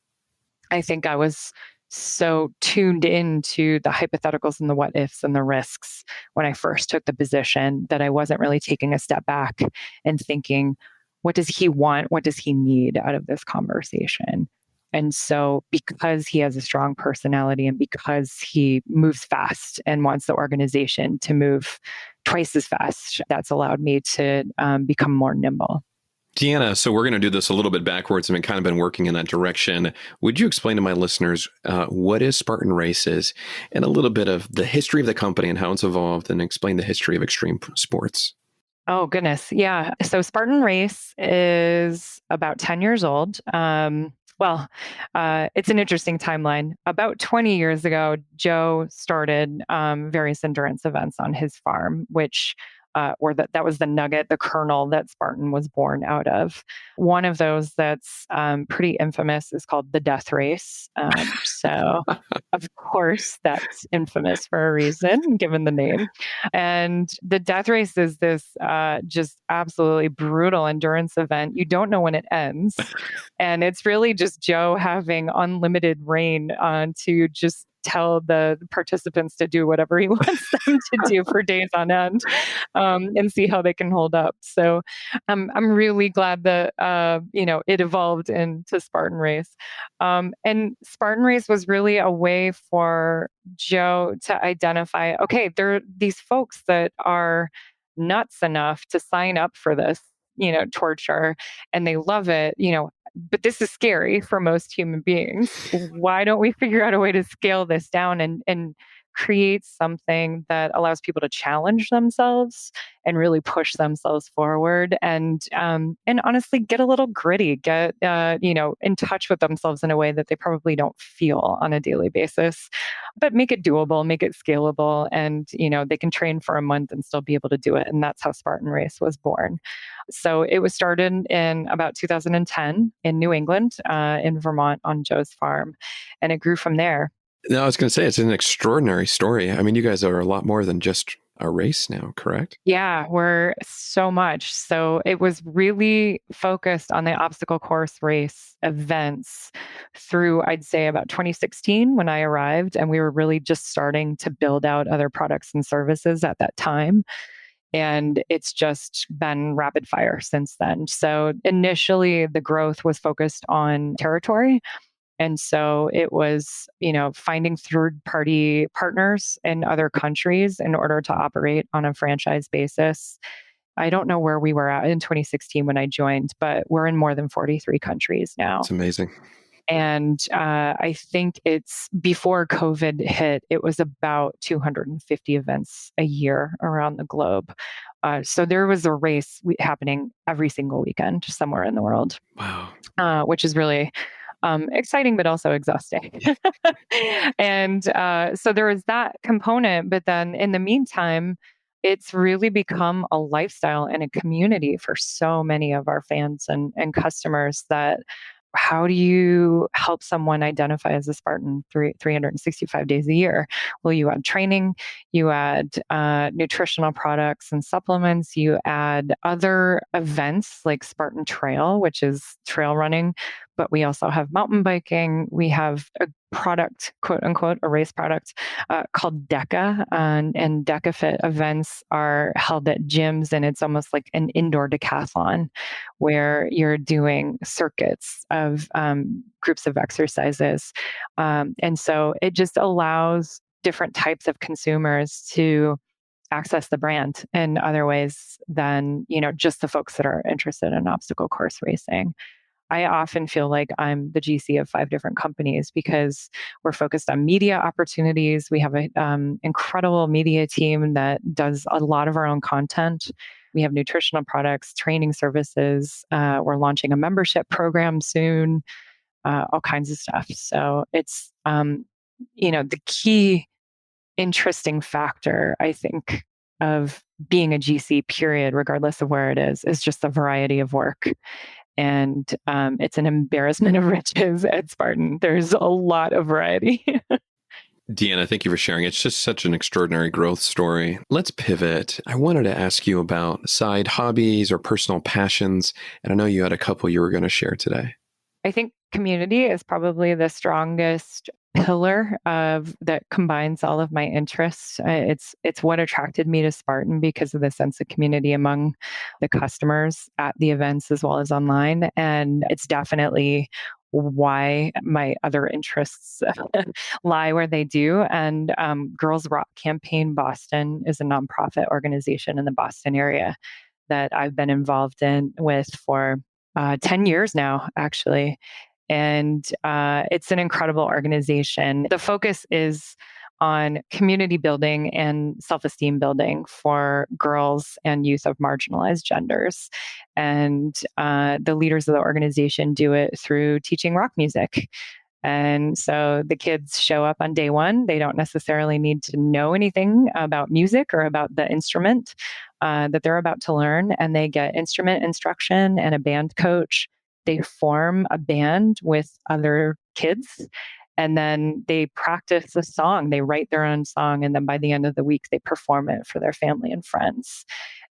[SPEAKER 3] I think I was so tuned into the hypotheticals and the what ifs and the risks when I first took the position that I wasn't really taking a step back and thinking, what does he want? What does he need out of this conversation? And so, because he has a strong personality and because he moves fast and wants the organization to move twice as fast, that's allowed me to become more nimble.
[SPEAKER 1] Deanna, so we're going to do this a little bit backwards, and we've kind of been working in that direction. Would you explain to my listeners what is Spartan Race is, and a little bit of the history of the company and how it's evolved, and explain the history of extreme sports?
[SPEAKER 3] Oh, goodness. Yeah. So Spartan Race is about 10 years old. It's an interesting timeline. About 20 years ago, Joe started various endurance events on his farm, which that was the nugget, the kernel that Spartan was born out of. One of those that's pretty infamous is called the Death Race. So, of course, that's infamous for a reason, given the name. And the Death Race is this just absolutely brutal endurance event. You don't know when it ends. And it's really just Joe having unlimited reign to just tell the participants to do whatever he wants them to do for days on end, and see how they can hold up. So I'm really glad that it evolved into Spartan Race. And Spartan Race was really a way for Joe to identify, okay, there are these folks that are nuts enough to sign up for this, torture, and they love it, but this is scary for most human beings. Why don't we figure out a way to scale this down and create something that allows people to challenge themselves and really push themselves forward, and honestly get a little gritty, get in touch with themselves in a way that they probably don't feel on a daily basis, but make it doable, make it scalable, and they can train for a month and still be able to do it. And that's how Spartan Race was born. So it was started in about 2010 in New England, in Vermont, on Joe's farm, and it grew from there.
[SPEAKER 1] No, I was going to say, it's an extraordinary story. I mean, you guys are a lot more than just a race now, correct?
[SPEAKER 3] Yeah, we're so much. So it was really focused on the obstacle course race events through, I'd say, about 2016 when I arrived. And we were really just starting to build out other products and services at that time. And it's just been rapid fire since then. So initially, the growth was focused on territory. And so it was, finding third-party partners in other countries in order to operate on a franchise basis. I don't know where we were at in 2016 when I joined, but we're in more than 43 countries now.
[SPEAKER 1] It's amazing.
[SPEAKER 3] And I think it's before COVID hit, it was about 250 events a year around the globe. So there was a race happening every single weekend somewhere in the world.
[SPEAKER 1] Wow.
[SPEAKER 3] Which is really exciting, but also exhausting. And so there was that component. But then in the meantime, it's really become a lifestyle and a community for so many of our fans and customers. That how do you help someone identify as a Spartan 365 days a year? Well, you add training, you add nutritional products and supplements, you add other events like Spartan Trail, which is trail running, but we also have mountain biking. We have a product, quote unquote, a race product called DECA, and DECA events are held at gyms, and it's almost like an indoor decathlon where you're doing circuits of groups of exercises. And so it just allows different types of consumers to access the brand in other ways than, just the folks that are interested in obstacle course racing. I often feel like I'm the GC of 5 different companies because we're focused on media opportunities. We have an incredible media team that does a lot of our own content. We have nutritional products, training services. We're launching a membership program soon, all kinds of stuff. So it's, the key interesting factor, I think, of being a GC, period, regardless of where it is just the variety of work. And it's an embarrassment of riches at Spartan. There's a lot of variety.
[SPEAKER 1] Deanna, thank you for sharing. It's just such an extraordinary growth story. Let's pivot. I wanted to ask you about side hobbies or personal passions. And I know you had a couple you were going to share today.
[SPEAKER 3] I think community is probably the strongest pillar of that combines all of my interests. It's what attracted me to Spartan because of the sense of community among the customers at the events as well as online, and it's definitely why my other interests lie where they do. And Girls Rock Campaign Boston is a nonprofit organization in the Boston area that I've been involved in with for 10 years now, actually. And it's an incredible organization. The focus is on community building and self esteem building for girls and youth of marginalized genders. And the leaders of the organization do it through teaching rock music. And so the kids show up on day one. They don't necessarily need to know anything about music or about the instrument that they're about to learn. And they get instrument instruction and a band coach. They form a band with other kids. And then they practice the song. They write their own song. And then by the end of the week, they perform it for their family and friends.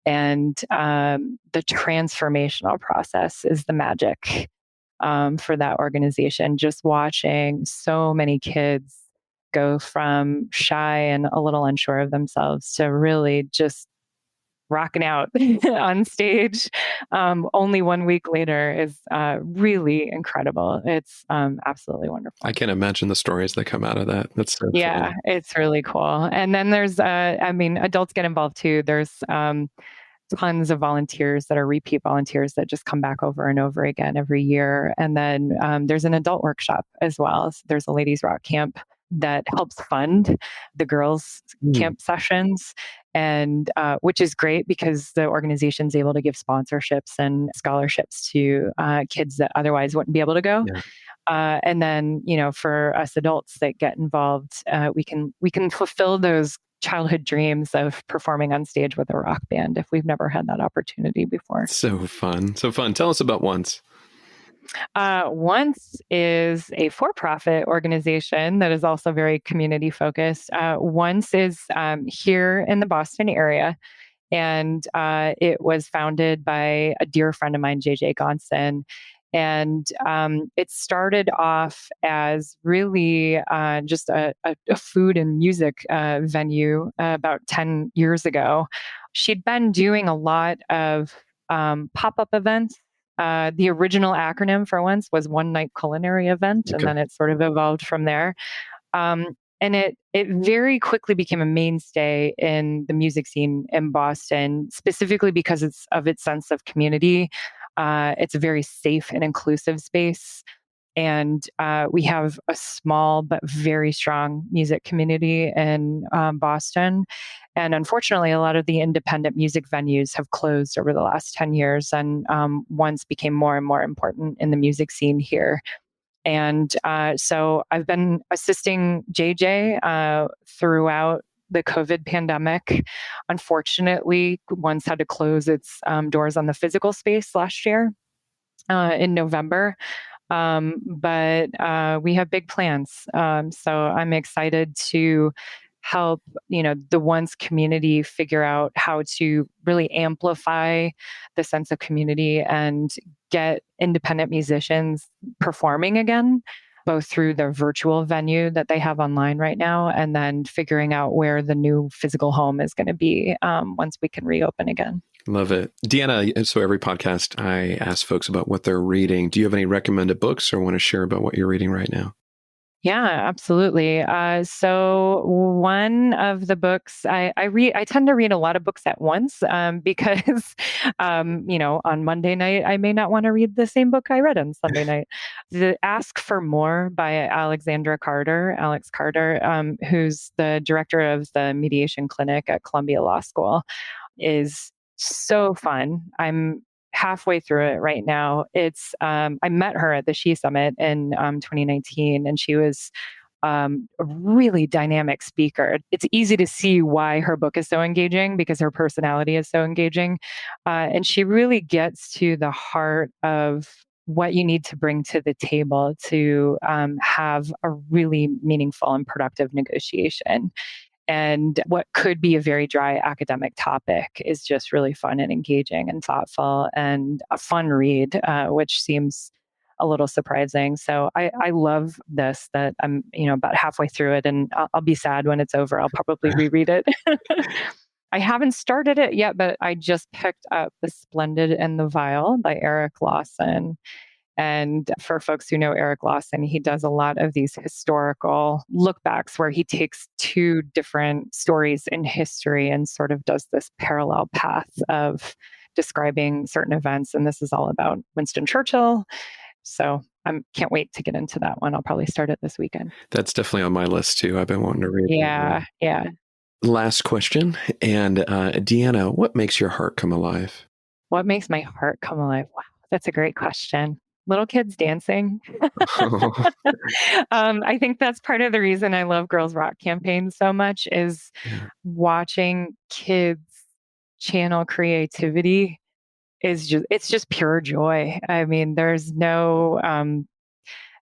[SPEAKER 3] And the transformational process is the magic for that organization. Just watching so many kids go from shy and a little unsure of themselves to really just rocking out on stage only 1 week later is really incredible. It's absolutely wonderful.
[SPEAKER 1] I can't imagine the stories that come out of that. That's so
[SPEAKER 3] Yeah,
[SPEAKER 1] fun.
[SPEAKER 3] it's really cool. And then there's, adults get involved too. There's tons of volunteers that are repeat volunteers that just come back over and over again every year. And then there's an adult workshop as well. So there's a ladies rock camp that helps fund the girls camp sessions, and which is great because the organization's able to give sponsorships and scholarships to kids that otherwise wouldn't be able to go.
[SPEAKER 1] Yeah.
[SPEAKER 3] And then, for us adults that get involved, we can fulfill those childhood dreams of performing on stage with a rock band if we've never had that opportunity before.
[SPEAKER 1] So fun. So fun. Tell us about Once.
[SPEAKER 3] Once is a for-profit organization that is also very community focused. Once is here in the Boston area. And it was founded by a dear friend of mine, JJ Gonson. And it started off as really just a food and music venue about 10 years ago. She'd been doing a lot of pop-up events. The original acronym for Once was One Night Culinary Event, and then it sort of evolved from there. And it very quickly became a mainstay in the music scene in Boston, specifically because of its sense of community. It's a very safe and inclusive space. And we have a small but very strong music community in Boston. And unfortunately, a lot of the independent music venues have closed over the last 10 years, and Once became more and more important in the music scene here. And so I've been assisting JJ throughout the COVID pandemic. Unfortunately, Once had to close its doors on the physical space last year in November. But we have big plans. So I'm excited to help, the Once community figure out how to really amplify the sense of community and get independent musicians performing again, both through the virtual venue that they have online right now, and then figuring out where the new physical home is going to be once we can reopen again.
[SPEAKER 1] Love it. Deanna, so every podcast I ask folks about what they're reading. Do you have any recommended books or want to share about what you're reading right now?
[SPEAKER 3] Yeah, absolutely. So one of the books I tend to read a lot of books at once because, on Monday night, I may not want to read the same book I read on Sunday night. The Ask for More by Alex Carter, who's the director of the mediation clinic at Columbia Law School, is so fun. I'm halfway through it right now. It's I met her at the She Summit in 2019, and she was a really dynamic speaker. It's easy to see why her book is so engaging because her personality is so engaging, and she really gets to the heart of what you need to bring to the table to have a really meaningful and productive negotiation. And what could be a very dry academic topic is just really fun and engaging and thoughtful and a fun read, which seems a little surprising. So I love this, that I'm, about halfway through it, and I'll be sad when it's over. I'll probably reread it. I haven't started it yet, but I just picked up The Splendid and the Vile by Eric Lawson. And for folks who know Eric Lawson, he does a lot of these historical lookbacks where he takes two different stories in history and sort of does this parallel path of describing certain events. And this is all about Winston Churchill. So I can't wait to get into that one. I'll probably start it this weekend.
[SPEAKER 1] That's definitely on my list too. I've been wanting to read
[SPEAKER 3] it. Yeah.
[SPEAKER 1] Last question. And Deanna, what makes your heart come alive?
[SPEAKER 3] What makes my heart come alive? Wow, that's a great question. Little kids dancing. I think that's part of the reason I love Girls Rock campaign so much is watching kids channel creativity it's just pure joy. I mean, there's no,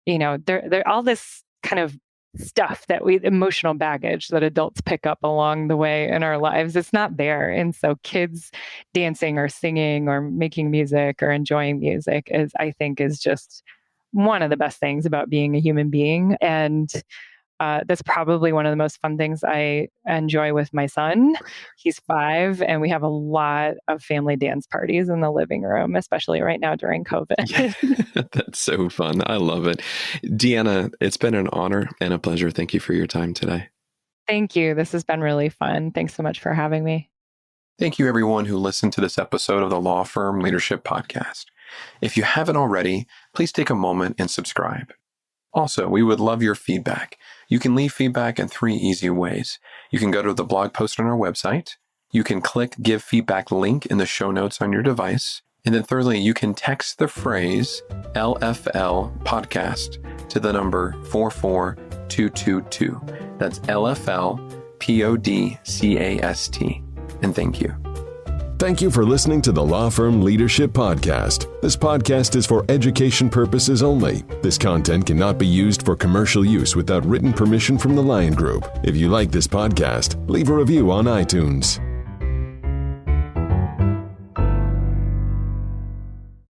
[SPEAKER 3] there all this kind of stuff emotional baggage that adults pick up along the way in our lives. It's not there. And so kids dancing or singing or making music or enjoying music I think is just one of the best things about being a human being. And that's probably one of the most fun things I enjoy with my son. He's 5, and we have a lot of family dance parties in the living room, especially right now during COVID.
[SPEAKER 1] That's so fun. I love it. Deanna, it's been an honor and a pleasure. Thank you for your time today.
[SPEAKER 3] Thank you. This has been really fun. Thanks so much for having me.
[SPEAKER 1] Thank you, everyone who listened to this episode of the Law Firm Leadership Podcast. If you haven't already, please take a moment and subscribe. Also, we would love your feedback. You can leave feedback in 3 easy ways. You can go to the blog post on our website. You can click Give Feedback link in the show notes on your device. And then thirdly, you can text the phrase LFL podcast to the number 44222. That's LFL PODCAST. And thank you.
[SPEAKER 2] Thank you for listening to the Law Firm Leadership Podcast. This podcast is for education purposes only. This content cannot be used for commercial use without written permission from the Lion Group. If you like this podcast, leave a review on iTunes.